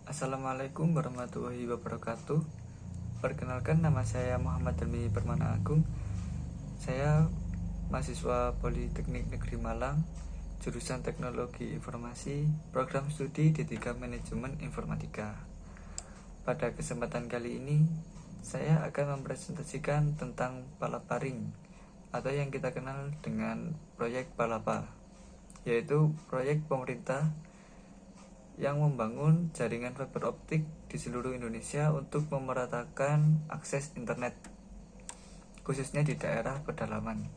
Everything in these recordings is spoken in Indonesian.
Assalamualaikum warahmatullahi wabarakatuh. Perkenalkan, nama saya Muhammad Dami Permana Agung. Saya mahasiswa Politeknik Negeri Malang, jurusan Teknologi Informasi, program studi D3 Manajemen Informatika. Pada kesempatan kali ini, saya akan mempresentasikan tentang palaparing atau yang kita kenal dengan proyek Palapa, yaitu proyek pemerintah yang membangun jaringan fiber optik di seluruh Indonesia untuk memeratakan akses internet, khususnya di daerah pedalaman.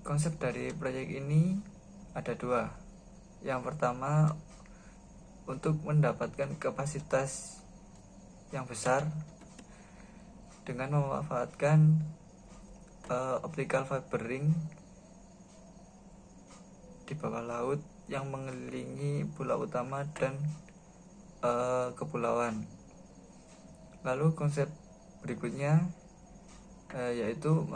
Konsep dari proyek ini ada dua. Yang pertama, untuk mendapatkan kapasitas yang besar dengan memanfaatkan optical fiber ring di bawah laut yang mengelilingi pulau utama dan kepulauan. Lalu konsep berikutnya yaitu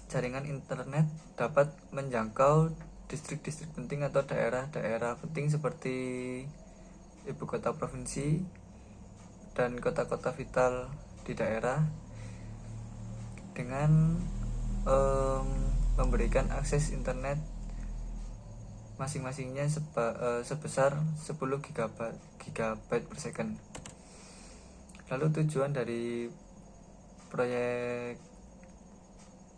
jaringan internet dapat menjangkau distrik-distrik penting atau daerah-daerah penting seperti ibu kota provinsi dan kota-kota vital di daerah dengan memberikan akses internet masing-masingnya sebesar 10 GB per second. Lalu tujuan dari proyek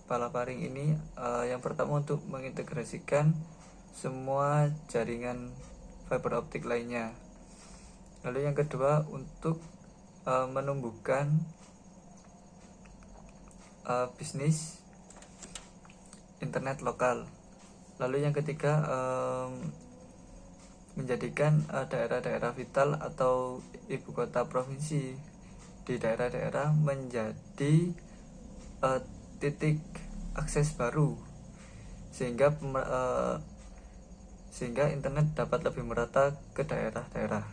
palaparing ini yang pertama untuk mengintegrasikan semua jaringan fiber optik lainnya. Lalu yang kedua untuk menumbuhkan bisnis internet lokal. Lalu yang ketiga menjadikan daerah-daerah vital atau ibu kota provinsi di daerah-daerah menjadi titik akses baru sehingga internet dapat lebih merata ke daerah-daerah.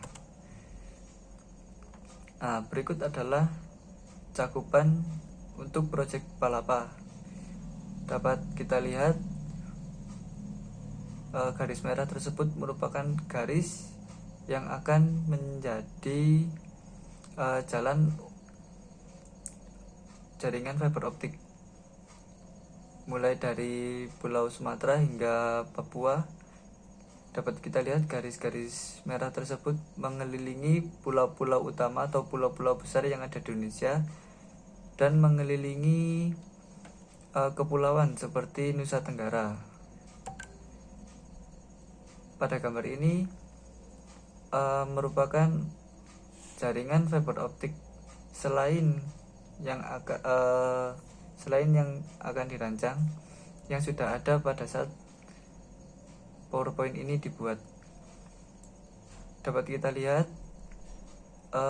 Berikut adalah cakupan untuk proyek Palapa. Dapat kita lihat garis merah tersebut merupakan garis yang akan menjadi jalan jaringan fiber optik mulai dari Pulau Sumatera hingga Papua. Dapat kita lihat garis-garis merah tersebut mengelilingi pulau-pulau utama atau pulau-pulau besar yang ada di Indonesia dan mengelilingi kepulauan seperti Nusa Tenggara. Pada gambar ini merupakan jaringan fiber optik selain yang akan dirancang yang sudah ada pada saat PowerPoint ini dibuat. Dapat kita lihat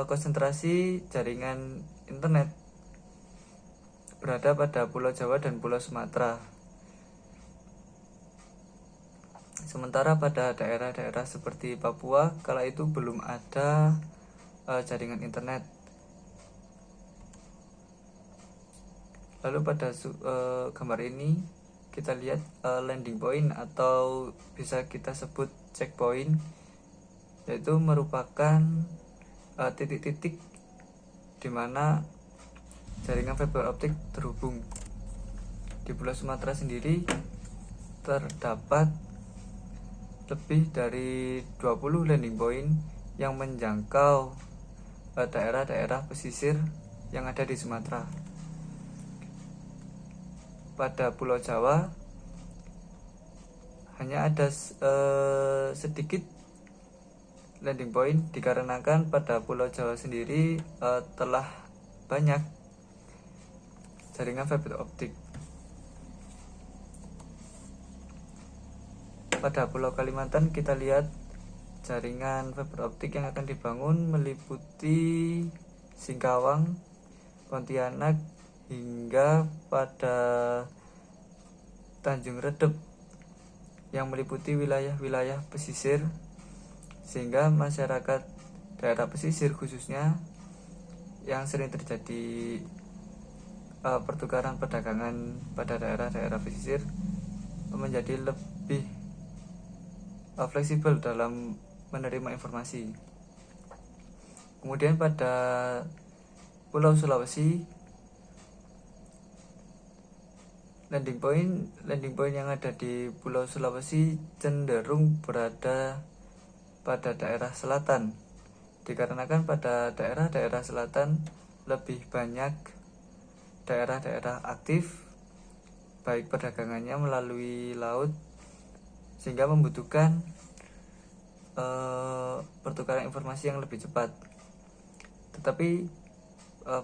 konsentrasi jaringan internet berada pada Pulau Jawa dan Pulau Sumatera. Sementara pada daerah-daerah seperti Papua kala itu belum ada jaringan internet. Lalu pada gambar ini kita lihat landing point atau bisa kita sebut checkpoint, yaitu merupakan titik-titik di mana jaringan fiber optik terhubung. Di Pulau Sumatera sendiri terdapat lebih dari 20 landing point yang menjangkau daerah-daerah pesisir yang ada di Sumatera. Pada Pulau Jawa hanya ada sedikit landing point dikarenakan pada Pulau Jawa sendiri telah banyak jaringan fiber optik. Pada Pulau Kalimantan kita lihat jaringan fiber optik yang akan dibangun meliputi Singkawang, Pontianak hingga pada Tanjung Redep yang meliputi wilayah-wilayah pesisir, sehingga masyarakat daerah pesisir khususnya yang sering terjadi pertukaran perdagangan pada daerah-daerah pesisir menjadi lebih fleksibel dalam menerima informasi. Kemudian pada Pulau Sulawesi, landing point yang ada di Pulau Sulawesi cenderung berada pada daerah selatan, dikarenakan pada daerah-daerah selatan lebih banyak daerah-daerah aktif baik perdagangannya melalui laut, sehingga membutuhkan pertukaran informasi yang lebih cepat. Tetapi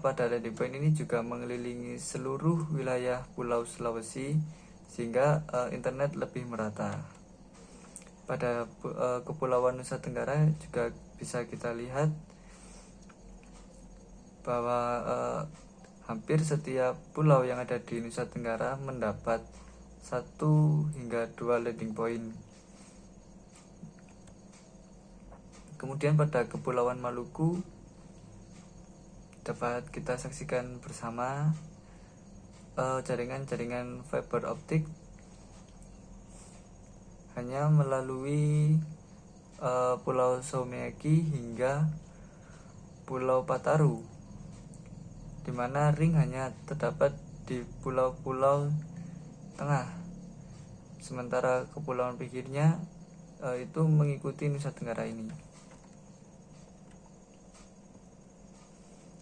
pada landing point ini juga mengelilingi seluruh wilayah Pulau Sulawesi, sehingga internet lebih merata. Pada Kepulauan Nusa Tenggara juga bisa kita lihat bahwa hampir setiap pulau yang ada di Nusa Tenggara mendapat 1 hingga 2 landing point. Kemudian pada Kepulauan Maluku dapat kita saksikan bersama jaringan fiber optik hanya melalui Pulau Someki hingga Pulau Pataru, di mana ring hanya terdapat di pulau-pulau tengah, sementara kepulauan pinggirnya itu mengikuti Nusa Tenggara ini.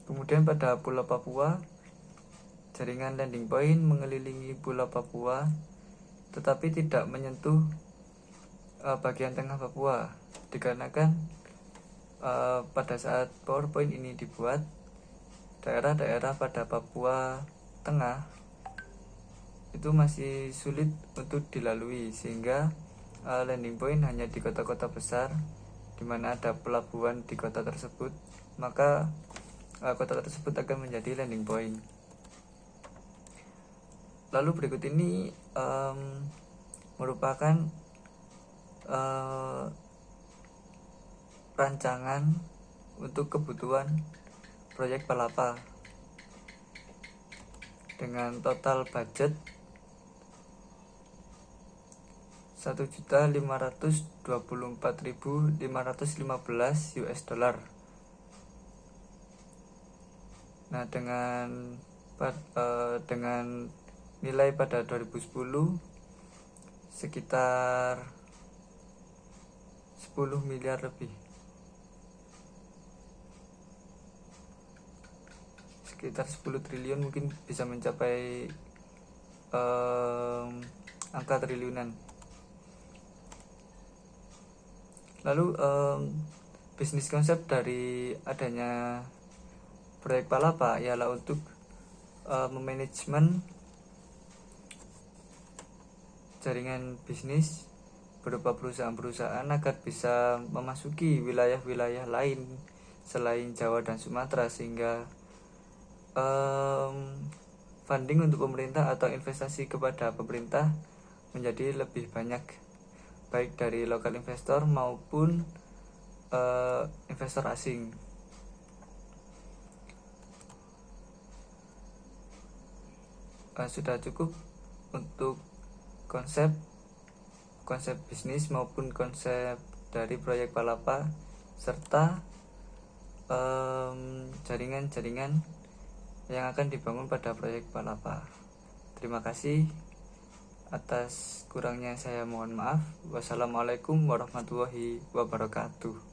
Kemudian pada Pulau Papua, jaringan landing point mengelilingi Pulau Papua, tetapi tidak menyentuh bagian tengah Papua, dikarenakan pada saat PowerPoint ini dibuat, daerah-daerah pada Papua Tengah itu masih sulit untuk dilalui, sehingga landing point hanya di kota-kota besar di mana ada pelabuhan di kota tersebut, maka kota tersebut akan menjadi landing point. Lalu berikut ini merupakan rancangan untuk kebutuhan proyek Palapa dengan total budget 1.524.515 US dollar. Nah, dengan nilai pada 2010 sekitar 10 miliar lebih. Sekitar 10 triliun, mungkin bisa mencapai angka triliunan. Lalu bisnis konsep dari adanya proyek Palapa ialah untuk memanajemen jaringan bisnis berupa perusahaan-perusahaan agar bisa memasuki wilayah-wilayah lain selain Jawa dan Sumatera, sehingga funding untuk pemerintah atau investasi kepada pemerintah menjadi lebih banyak, baik dari lokal investor maupun investor asing. Sudah cukup untuk konsep bisnis maupun konsep dari proyek Palapa serta jaringan-jaringan yang akan dibangun pada proyek Palapa. Terima kasih. Atas kurangnya saya mohon maaf. Wassalamualaikum warahmatullahi wabarakatuh.